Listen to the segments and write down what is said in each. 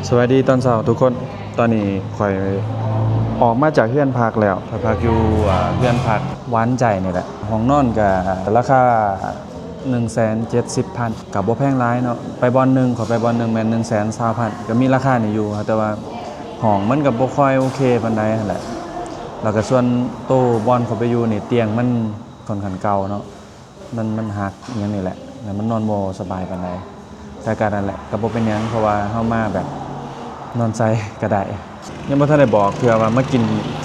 สวัสดีตอนเช้าทุกคนตอนนี้ข่อยออกมาจากเฮือนพักแล้วข่อยพักอยู่เฮือนพักหวานใจนี่แหละห้องนอนก็ราคา170,000กับบ่แพงหลายเนาะไปบอลหนึงขอไปบอลหนึงแม่น120,000ก็มีราคานี่อยู่ครับแต่ว่าห้องมันก็บ่ค่อยโอเคปานใดนั่นแหละแล้วก็ส่วนโต๊ะบอลเขาไปอยู่นี่เตียงมันค่อนข้างเก่าเนาะมันหักอหยังนี่แหละแล้วมันนอนบ่สบายปานใดแต่การนั่นแหละก็บ่เป็นหยังเพราะว่าเฮามาแบบ นอนใจก็ได้ยังบ่ทันได้บอกเพื่อว่ามากิ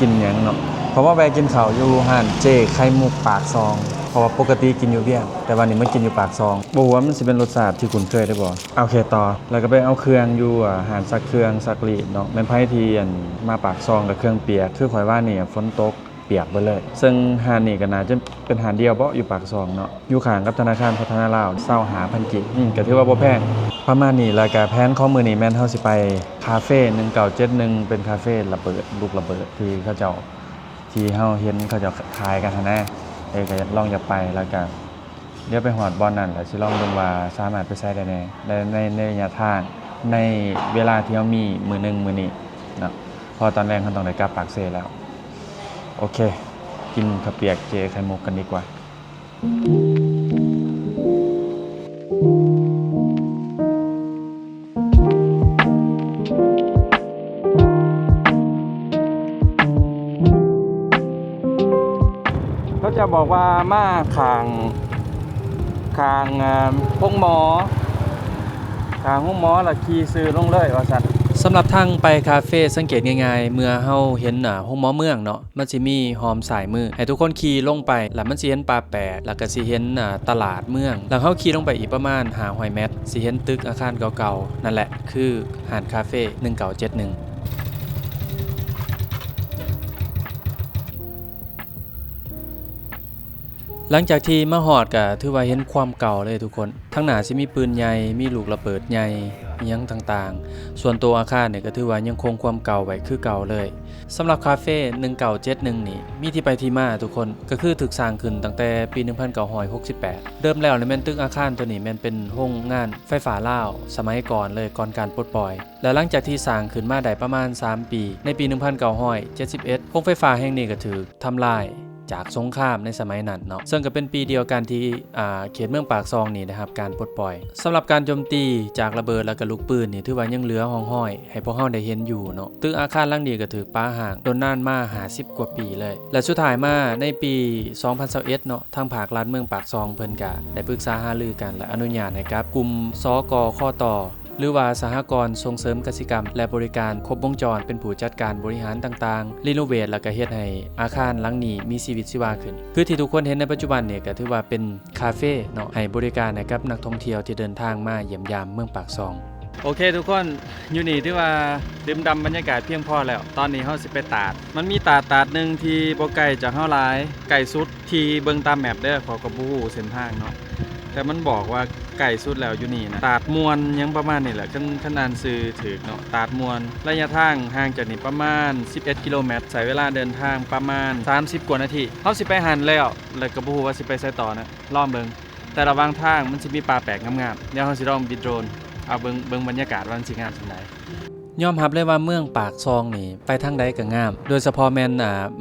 นหยังเนาะเพราะว่าแวะกินข้าวอยู่ห้านเจไข่มุกปากซองเพราะว่าปกติกินอยู่เวียงแต่วันนี้มากินอยู่ปากซองบ่รู้ว่ามันสิเป็นรสชาติที่คุ้นเคยได้บ่โอเคต่อแล้วก็ไปเอาเครื่องอยู่ห้านซักเครื่องซักรีดเนาะแม่นไผที่มาปากซองกับเครื่องเปียกคือข่อยว่านี่ฝนตกเปียกเบิดเลยซึ่งห้านนี้ก็น่าจะเป็นห้านเดียวบ่อยู่ปากซองเนาะอยู่ข้างกับธนาคารพัฒนาลาว25,000กิก็ถือว่าบ่แพง ประมาณนี้แล้วก็แผนของมื้อนี้แม่นเฮาสิไปคาเฟ่1971เป็นคาเฟ่ระเบิดลูกระเบิดที่เขาเจ้าที่เฮาเห็นเขาเจ้าขายกันหั้นนะก็ลองอยากไปแล้วก็เดี๋ยวไปฮอดบ่อนนั้นแล้วสิลองเบิ่งว่าสามารถไปใช้ได้แน่ในระยะทางในเวลาที่เฮามีมื้อหนึงมื้อนี้เนาะเพราะตอนแรกเฮาต้องได้กลับปากเซ่แล้วโอเคกินข้าวเปียกเจไข่มุกกันดีกว่า เขาจะบอกว่ามาคางห้องหมอคางห้องหมอละขี่ซื้อลงเลยว่าซั่นสำหรับทางไปคาเฟ่สังเกตง่ายๆเมื่อเฮาเห็นห้องหมอเมืองเนาะมันสิมีหอมสายมือให้ทุกคนขี่ลงไปแล้วมันสิเห็นปลาแปดแล้วก็สิเห็นตลาดเมืองแล้วเฮาขี่ลงไปอีกประมาณ500 เมตรสิเห็นตึกอาคารเก่าๆนั่นแหละคือหาดคาเฟ่1971 หลังจากที่มาฮอดก็ถือว่าเห็นความเก่าเลยทุกคนทั้งหน้าสิมีปืนใหญ่มีลูกระเบิดใหญ่อิหยังต่างๆส่วนตัวอาคารเนี่ยก็ถือว่ายังคงความเก่าไว้คือเก่าเลยสำหรับคาเฟ่1971นี่มีที่ไปที่มาทุกคนก็คือถูกสร้างขึ้นตั้งแต่ปี1968เริ่มแล้วเนี่ยแม่นตึกอาคารตัวนี้แม่นเป็นโรงงานไฟฟ้าลาวสมัยก่อนเลยก่อนการปลดปล่อยและหลังจากที่สร้างขึ้นมาได้ประมาณ3ปีในปี1971โรงไฟฟ้าแห่งนี้ก็ถูกทำลายจากสงครามในสมัยนั้นเนาะซึ่งก็เป็นปีเดียวกันที่เขตเมืองปากซองนี่นะครับการปลดปล่อยสำหรับการโจมตีจากระเบิดและก็ลูกปืนนี่ถือว่ายังเหลือห้องห้อยให้พวกเฮาได้เห็นอยู่เนาะตึกอาคารหลังนี้ก็ถือป้าห่างโดนนานมา50 กว่าปีเลยและสุดท้ายมาในปี2021เนาะทางภาครัฐเมืองปากซองเพิ่นก็ได้ปรึกษาหารือกันและอนุญาตให้กับกลุ่มสกข้อต่อหรือว่าสหกรณ์ส่งเสริมกสิกรรมและบริการครบวงจรเป็นผู้จัดการบริหารต่างๆรีโนเวทและก็เฮ็ดให้อาคารหลังนี้มีชีวิตชีวาขึ้นคือที่ทุกคนเห็นในปัจจุบันเนี่ยก็ถือว่าเป็นคาเฟ่เนาะให้บริการให้กับนักท่องเที่ยวที่เดินทางมาเยี่ยมยามเมืองปากซองโอเคทุกคนอยู่นี่ที่ว่าดื่มด่ำบรรยากาศเพียงพอแล้วตอนนี้เฮาสิไปตาดมันมีตาดนึงที่บ่ไกลจากเฮาหลายไกลสุดที่เบิ่งตามแมปเด้อขอก็บ่ฮู้เส้นทางเนาะแต่มันบอกว่าไก่สุดแล้วอยู่นี่นะตาดมวนยังประมาณนี่แหละขนาดซื้อถือเนาะตาดมวนระยะทางห่างจากนี่ประมาณ11 กิโลเมตรใช้เวลาเดินทางประมาณ30 กว่านาทีเฮาสิไปหันแล้วก็บ่ฮู้ว่าสิไปไสต่อนะรอเบิ่งแต่ระหว่างทางมันสิมีป่าแปลกงามๆเดี๋ยวเฮาสิลองบินโดรนเอาเบิ่งบรรยากาศว่ามันสิงามจังไดยอมรับเลยว่าเมืองปากซองนี่ไปทางใดก็งามโดยเฉพาะแม่น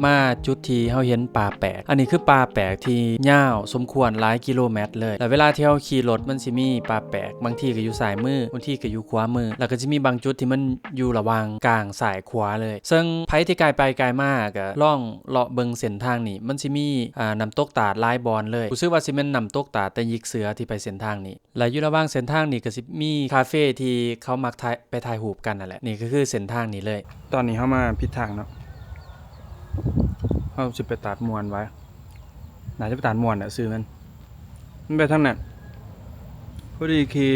มาจุดที่เฮาเห็นป่าแปลกอันนี้คือป่าแปลกที่ยาวสมควรหลายกิโลเมตรเลยแล้วเวลาที่เฮาขี่รถมันสิมีป่าแปลกบางที่ก็อยู่ซ้ายมือบางที่ก็อยู่ขวามือแล้วก็สิมีบางจุดที่มันอยู่ระหว่างกลางซ้ายขวาเลยซึ่งไผที่ไกลไปไกลมาก็ลองเลาะเบิ่งเส้นทางนี่มันสิมีน้ำตกตาดหลายบอนเลยรู้สึกว่าสิแม่นน้ำตกตาดแต่ยิกเสือที่ไปเส้นทางนี้และอยู่ระหว่างเส้นทางนี้ก็สิมีคาเฟ่ที่เขามักไปถ่ายรูปกันนั่นแหละนี่ก็คือเส้นทางนี้เลยตอนนี้เข้ามาผิดทางเนาะเขาจะไปตัดมวนไว้น่าจะไปตัดมวนซื้อมันไปทางนั้นพอดีขี่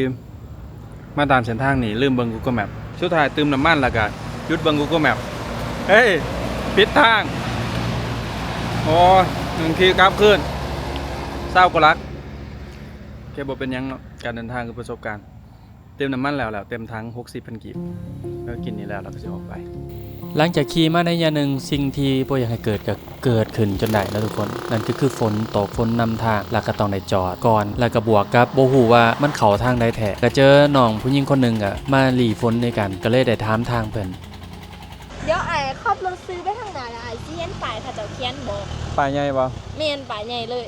มาตามเส้นทางนี้ลืมเบิ่ง Google Map สุดท้ายเติมน้ำมันแล้วก็หยุดเบิ่ง Google Map เฮ้ยผิดทางโอ้1 ทีกลับขึ้นเศร้าก็รักแค่บ่เป็นยังเนาะการเดินทางคือประสบการณ์เติมน้ำมันแล้วเต็มทั้ง60,000 กีบแล้วกินนี่แล้วเราก็จะออกไป หลังจากขี่มาได้ยะหนึ่งสิ่งที่บ่อยากให้เกิดก็เกิดขึ้นจนได้นะทุกคนนั่นก็คือฝนตกฝนนำทางแล้วก็ต้องได้จอดก่อนแล้วก็บวกกับบ่ฮู้ว่ามันเข้าทางใดแท้ก็เจอน้องผู้หญิงคนหนึงอ่ะมาหลีฝนด้วยกันก็เลยได้ถามทางเพิ่นเดี๋ยวไอ้ขับรถซื้อไปทางไหนไอ้ที่เห็นป้ายเขาเจ้าเขียนบอกป้ายใหญ่บ่แม่นป้ายใหญ่เลย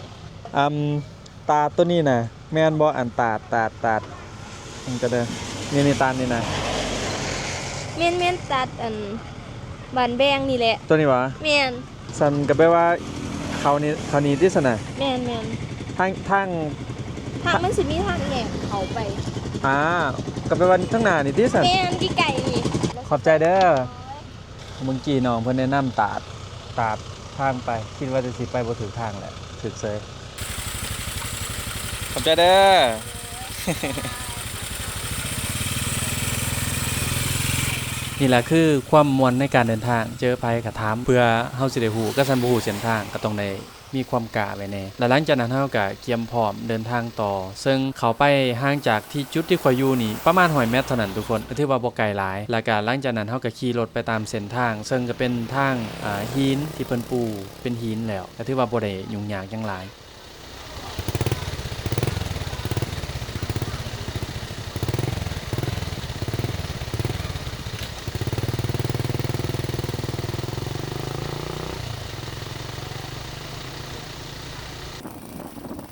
ตาตัวนี้น่ะแม่นบ่อันตาดมันก็เด้อนี่ตานี่น่ะแม่นตัดบ้านแบงนี่แหละตัวนี้บ่แม่นซั่นก็แปลว่าเขานี่ที่ซั่นน่ะแม่นทางมันสิมีทางแยกเข้าไปก็แปลว่าข้างหน้านี่ที่ซั่นแม่นที่ไกลนี่ขอบใจเด้อเมื่อกี้น้องเพิ่นแนะนำตาดทางไปคิดว่าจะสิไปบ่ถูกทางแหละถูกเซยขอบใจเด้อ นี่แหละคือความมวลในการเดินทางเจอภัยกับถามเพื่อเฮาสิได้ฮู้ก็ซั่นบ่ฮู้เส้นทางก็ต้องได้มีความกล้าไว้แน่และหลังจากนั้นเฮาก็เตรียมพร้อมเดินทางต่อซึ่งเขาไปห่างจากที่จุดที่ข่อยอยู่นี่ประมาณ100 เมตรเท่านั้นทุกคนก็ถือว่าบ่ไกลหลายแล้วก็หลังจากนั้นเฮาก็ขี่รถไปตามเส้นทางซึ่งก็เป็นทางหินที่เพิ่นปูเป็นหินแล้วก็ถือว่าบ่ได้ยุ่งยากจังหลาย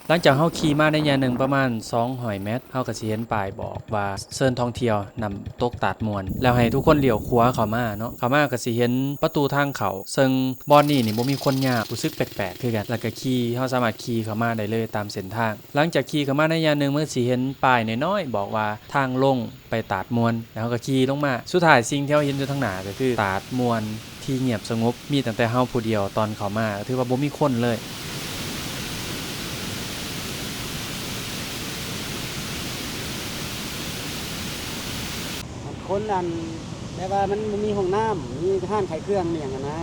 หลังจากเฮาขี่มาได้ยามหนึ่งประมาณ200 เมตรเฮาก็สิเห็นป้ายบอกว่าเชิญท่องเที่ยวนำตกตาดมวนแล้วให้ทุกคนเลี้ยวขวาเข้ามาเนาะเข้ามาก็สิเห็นประตูทางเข้าซึ่งบ่อนนี้นี่บ่มีคนยากรู้สึกแปลกๆคือกันแล้วก็ขี่เฮาสามารถขี่เข้ามาได้เลยตามเส้นทางหลังจากขี่เข้ามาได้ยามหนึ่งมันสิเห็นป้ายน้อยๆบอกว่าทางลงไปตาดมวนแล้วเฮาก็ขี่ลงมาสุดท้ายสิ่งที่เฮาเห็นอยู่ทางหน้าก็คือตาดมวนที่เงียบสงบมีตั้งแต่เฮาผู้เดียวตอนเข้ามาถือว่าบ่มีคนเลยคนอันแต่ว่ามันบ่มีห้องน้ำมีร้านขายเครื่องเนี่ยนะ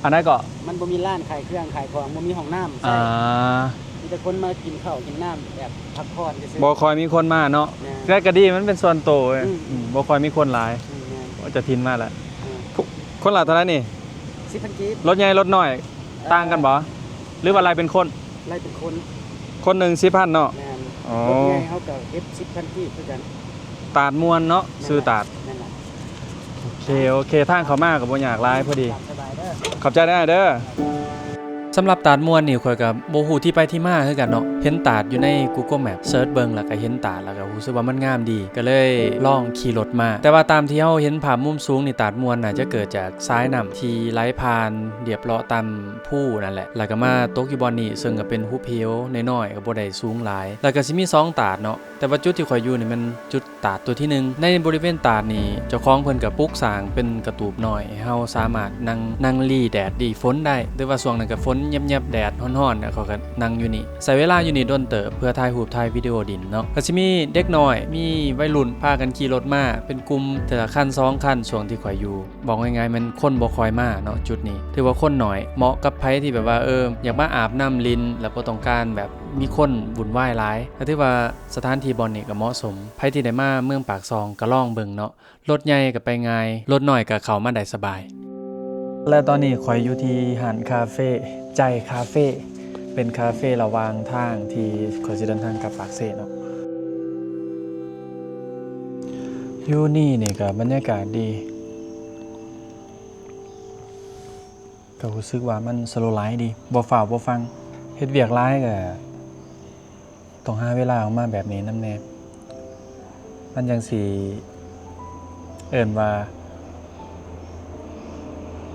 อันนั้นก็มันบ่มีร้านขายเครื่องขายของบ่มีห้องน้ำใช่มีแต่คนมากินข้าวกินน้ำแบบพักผ่อนซื่อบ่ค่อยมีคนมาเนาะแต่ก็ดีมันเป็นส่วนโตวบ่ค่อยมีคนหลายจะทินมาแล้วคนหลายเท่านั้นนี่10,000 กีบรถใหญ่รถน้อยต่างกันบ่หรือว่าอะไรเป็นคนอะไรเป็นคนหนึ่ง 10,000 เนาะอ๋อรถใหญ่เฮาก็เก็บ 10,000 กีบคือกันตาดมวนเนาะซื้อตาดโอเคทางเขามากกับบ่อยากหลายพอดีขอบใจได้เด้อสำหรับตาดมวนนี่ข่อยก็บ่ฮู้ที่ไปที่มาคือกันเนาะเห็นตาดอยู่ใน Google Map เสิร์ชเบิ่งแล้วก็เห็นตาดแล้วก็รู้สึกว่ามันงามดีก็เลยลองขี่รถมาแต่ว่าตามที่เฮาเห็นภาพมุมสูงนี่ตาดมวนน่าจะเกิดจากสายน้ำที่ไหลผ่านเรียบเลาะตามผู้นั่นแหละแล้วก็มาตกอยู่บ่อนนี้ซึ่งก็เป็นหุบเหวน้อยๆก็บ่ได้สูงหลายแล้วก็สิมี2ตาดเนาะแต่ว่าจุดที่ข่อยอยู่นี่มันจุดตาดตัวที่1ในบริเวณตาดนี่เจ้าของเพิ่นก็ปลูกสร้างเป็นกระตูบน้อยเฮาสามารถนั่งรีแดดดีฝนได้หรือว่าช่วงนั้นก็ฝนเงียบๆแดดร้อนๆเนี่ยเขาก็นั่งอยู่นี่ใช้เวลาอยู่นี่โดนเติบเพื่อถ่ายรูปถ่ายวิดีโอดินเนาะก็สิมีเด็กน้อยมีวัยรุ่นพากันขี่รถมาเป็นกลุ่มแต่ละคัน2คันช่วงที่ข่อยอยู่บอกง่ายๆมันคนบ่ค่อยมาเนาะจุดนี้ถือว่าคนน้อยเหมาะกับไผที่แบบว่าอยากมาอาบน้ำลินแล้วบ่ต้องการแบบมีคนวุ่นวายหลายก็ถือว่าสถานที่บ่นี้ก็เหมาะสมไผที่ได้มาเมืองปากซองก็ลองเบิ่งเนาะรถใหญ่ก็ไปง่ายรถน้อยก็เข้ามาได้สบายและตอนนี้ข่อยอยู่ที่หานคาเฟ่ใจคาเฟ่เป็นคาเฟ่ระหว่างทางที่ข่อยสิเดินทางกลับปากเซ่เนาะอยู่นี่ก็บรรยากาศดีก็รู้สึกว่ามันสโลว์ไลฟ์ดีบ่ฟ้าวบ่ฟังเฮ็ดเวียกหลายก็ต้องหาเวลาออกมาแบบนี้นำแน่มันจังสิเอิ้นว่า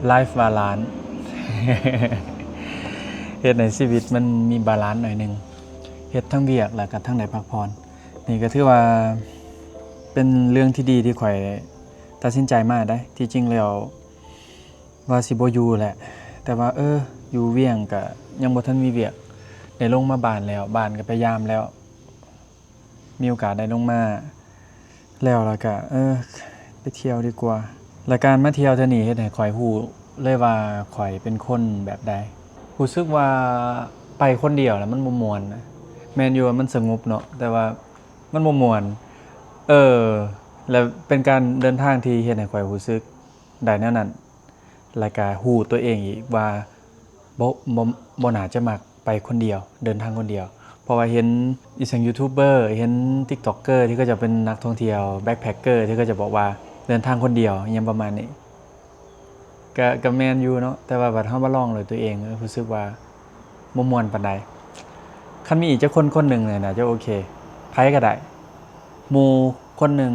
ไลฟ์บาลานซ์เฮ็ดในชีวิตมันมีบาลานซ์หน่อยนึงเฮ็ดทั้งเวียกแล้วก็ทั้งได้พักผ่อนนี่ก็ถือว่าเป็นเรื่องที่ดีที่ข่อยตัดสินใจมาได้ที่จริงแล้วว่าสิบ่อยู่แหละแต่ว่าอยู่เวียงก็ยังบ่ทันมีเวียกได้ลงมาบ้านแล้วบ้านก็พยายามแล้วมีโอกาสได้ลงมาแล้วก็ไปเที่ยวดีกว่าและการมาเที่ยวเท่านี้เฮ็ดให้ข่อยฮู้เลยว่าข่อยเป็นคนแบบใดรู้สึกว่าไปคนเดียวแล้วมันบ่ม่วนนะแม่นอยู่ว่ามันสงบเนาะแต่ว่ามันบ่ม่วนแล้วเป็นการเดินทางที่เฮ็ดให้ข่อยรู้สึกได้แนวนั้น แล้วก็ฮู้ตัวเองอีกว่าบ่น่าจะมักไปคนเดียวเดินทางคนเดียวเพราะว่าเห็นอีสังยูทูบเบอร์เห็น TikToker ที่ก็จะเป็นนักท่องเที่ยวแบ็คแพคเกอร์ที่ก็จะบอกว่าเดินทางคนเดียวอหยังประมาณนี้ก็แม่นอยู่เนาะแต่ว่าบัดเฮามาลองเลยตัวเองรู้สึกว่าบ่ม่วนปานใดคันมีอีกจักคนๆนึงเนี่ยน่าจะโอเคไผก็ได้หมู่คนหนึง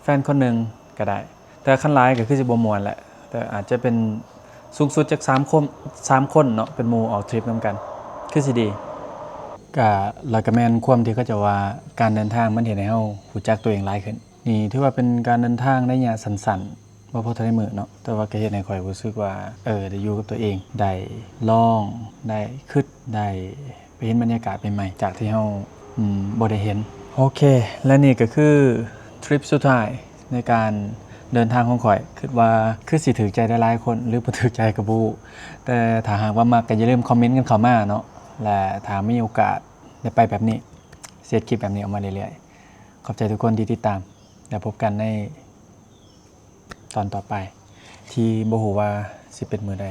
แฟนคนหนึงก็ได้แต่คันหลายก็คือสิบ่ม่วนแหละแต่อาจจะเป็นสูงสุดจัก3 คนเนาะเป็นหมู่ออกทริปนำกันคือสิดีก็แล้วก็แม่นความที่เขาจะว่าการเดินทางมันเฮ็ดให้เฮารู้จักตัวเองหลายขึ้นนี่ถือว่าเป็นการเดินทางในระยะสั้นๆบ่พอทันได้มื้อเนาะแต่ว่าก็เฮ็ดให้ข้อยรู้สึกว่าได้อยู่กับตัวเองได้ลองได้คิดได้ไปเห็นบรรยากาศใหม่ๆจากที่เฮาบ่ได้เห็นโอเคและนี่ก็คือทริปสุดท้ายในการเดินทางของข่อยคิดว่าคือสิถูกใจได้หลายคนหรือบ่ถูกใจก็บ่รู้แต่ถ้าหากว่ามักก็อย่าลืมคอมเมนต์กันเข้ามาเนาะและถ้ามีโอกาสได้ไปแบบนี้เสียคลิปแบบนี้ออกมาเรื่อยๆขอบใจทุกคนที่ติดตามแล้วพบกันในตอนต่อไปที่บ่ฮู้ว่าสิเป็นมื้อใด